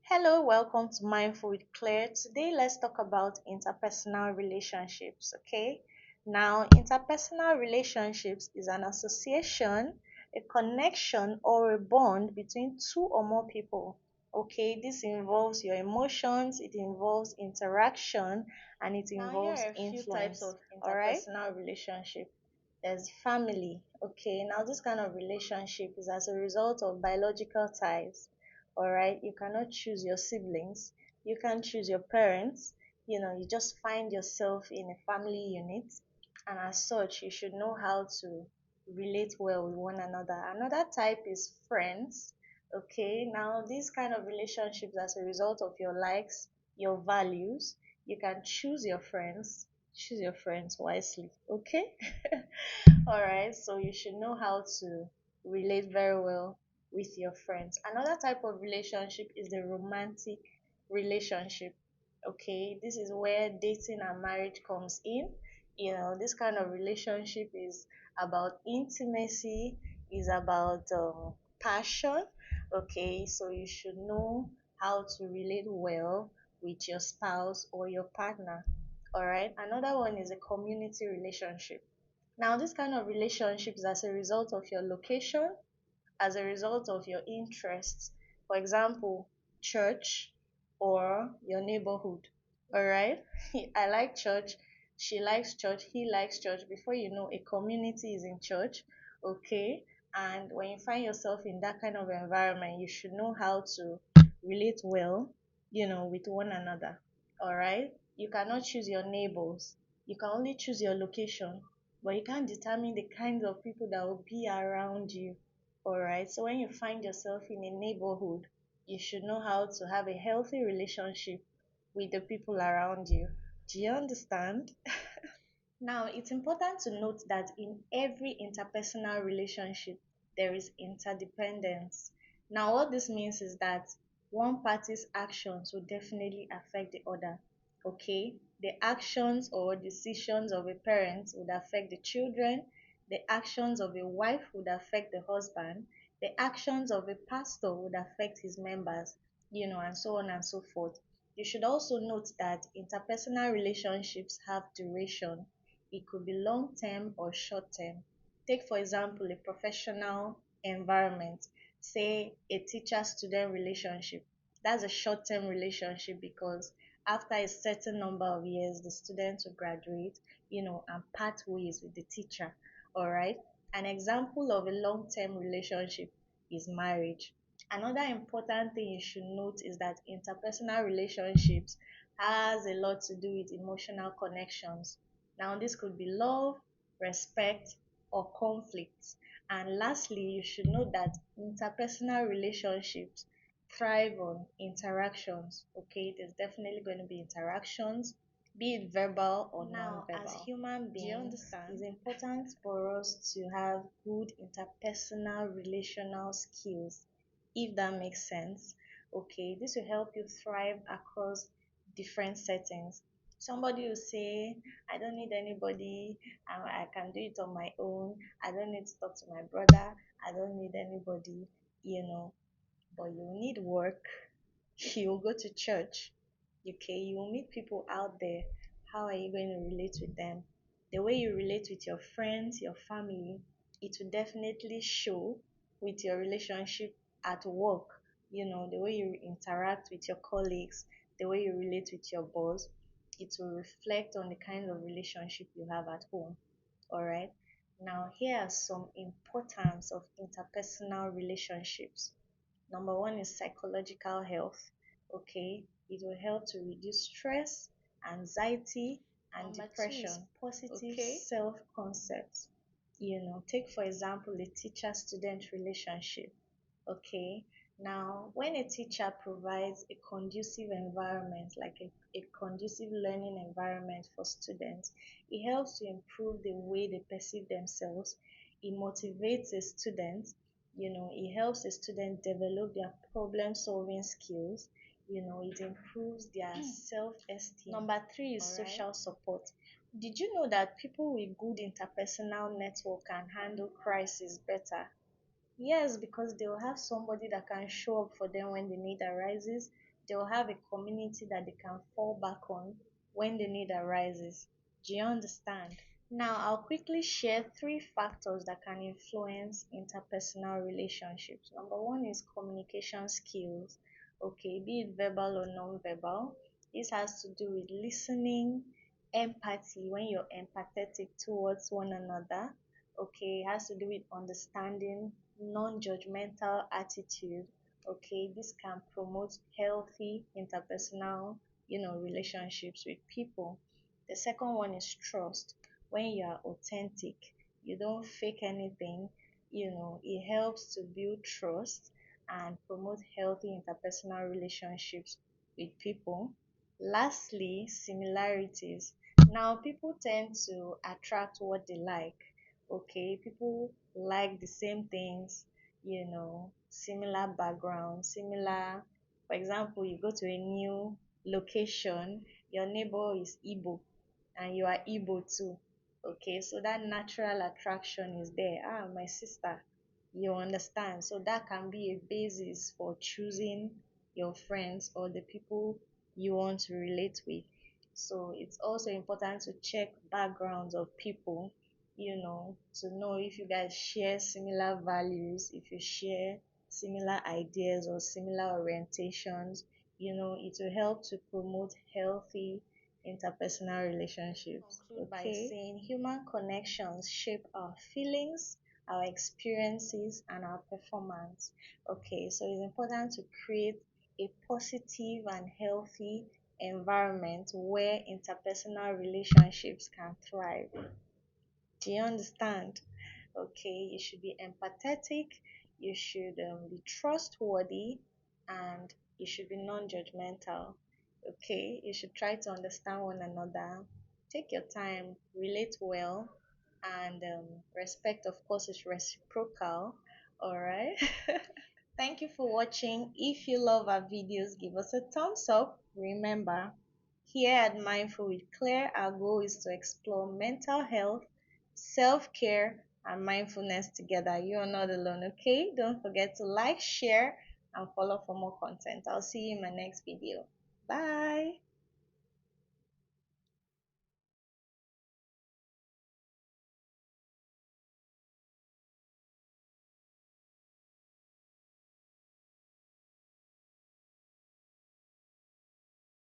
Hello, welcome to Mindful with Claire. Today, let's talk about interpersonal relationships. Okay, now, interpersonal relationships is an association, a connection, or a bond between two or more people. Okay, this involves your emotions, it involves interaction, and it Now, here involves are a few types influence. of All right, interpersonal relationship. there's family. Okay, now this kind of relationship is as a result of biological ties. All right, you cannot choose your siblings, you can't choose your parents. You just find yourself in a family unit, and as such, you should know how to relate well with one another. Another type is friends. Okay, now these kind of relationships as a result of your likes, your values. You can choose your friends wisely. Okay. All right, so you should know how to relate very well with your friends. Another type of relationship is the romantic relationship. Okay, this is where dating and marriage comes in. This kind of relationship is about intimacy, is about passion. Okay, so you should know how to relate well with your spouse or your partner. All right, another one is a community relationship. Now, this kind of relationships as a result of your location, as a result of your interests. For example, church or your neighborhood. All right. I like church. She likes church. He likes church. Before you know, a community is in church. Okay. And when you find yourself in that kind of environment, you should know how to relate well, with one another. All right. You cannot choose your neighbors. You can only choose your location, but you can't determine the kinds of people that will be around you. All right. So when you find yourself in a neighborhood, you should know how to have a healthy relationship with the people around you. Do you understand? Now, it's important to note that in every interpersonal relationship, there is interdependence. Now, what this means is that one party's actions will definitely affect the other. Okay? The actions or decisions of a parent would affect the children, the actions of a wife would affect the husband, the actions of a pastor would affect his members, and so on and so forth. You should also note that interpersonal relationships have duration. It could be long term or short term. Take, for example, a professional environment, say a teacher student relationship. That's a short term relationship because after a certain number of years, the student will graduate, and part ways with the teacher. All right. An example of a long term relationship is marriage. Another important thing you should note is that interpersonal relationships has a lot to do with emotional connections. Now, this could be love, respect, or conflict. And lastly, you should know that interpersonal relationships thrive on interactions. Okay, there's definitely going to be interactions, be it verbal or Now, as non-verbal. human Do you beings, understand? It's important for us to have good interpersonal relational skills, if that makes sense. Okay, this will help you thrive across different settings. Somebody will say, I don't need anybody, I can do it on my own, I don't need to talk to my brother, I don't need anybody, you know, but you need work, you'll go to church, okay, you'll meet people out there. How are you going to relate with them? The way you relate with your friends, your family, it will definitely show with your relationship at work. The way you interact with your colleagues, the way you relate with your boss, it will reflect on the kind of relationship you have at home. All right. Now, here are some importance of interpersonal relationships. Number one is psychological health. Okay, it will help to reduce stress, anxiety, and number two is depression. Positive okay. self concept. Take for example a teacher student relationship. Okay, now when a teacher provides a conducive environment, like a conducive learning environment for students, it helps to improve the way they perceive themselves. It motivates a student, it helps a student develop their problem solving skills, it improves their self esteem. Number three is All right. social support. Did you know that people with good interpersonal network can handle crisis better? Yes, because they'll have somebody that can show up for them when the need arises. They'll have a community that they can fall back on when the need arises. Do you understand? Now, I'll quickly share three factors that can influence interpersonal relationships. Number one is communication skills, okay, be it verbal or non-verbal. This has to do with listening, empathy, when you're empathetic towards one another, okay, it has to do with understanding, non-judgmental attitude, okay, this can promote healthy interpersonal, relationships with people. The second one is trust. When you are authentic, you don't fake anything, it helps to build trust and promote healthy interpersonal relationships with people. Lastly, similarities. Now, people tend to attract what they like. Okay, people like the same things, similar background, similar. For example, you go to a new location, your neighbor is Igbo and you are Igbo too. Okay, so that natural attraction is there. Ah, my sister, you understand. So that can be a basis for choosing your friends or the people you want to relate with. So it's also important to check backgrounds of people, to know if you guys share similar values, if you share similar ideas or similar orientations, it will help to promote healthy interpersonal relationships. Conclude by saying human connections shape our feelings, our experiences, and our performance. Okay, so it's important to create a positive and healthy environment where interpersonal relationships can thrive. Do you understand? Okay, you should be empathetic, you should be trustworthy, and you should be non judgmental. Okay, you should try to understand one another, take your time, relate well, and respect, of course, is reciprocal. All right. Thank you for watching. If you love our videos, give us a thumbs up. Remember, here at Mindful with Claire, our goal is to explore mental health, self care, and mindfulness together. You are not alone, okay? Don't forget to like, share, and follow for more content. I'll see you in my next video. Bye.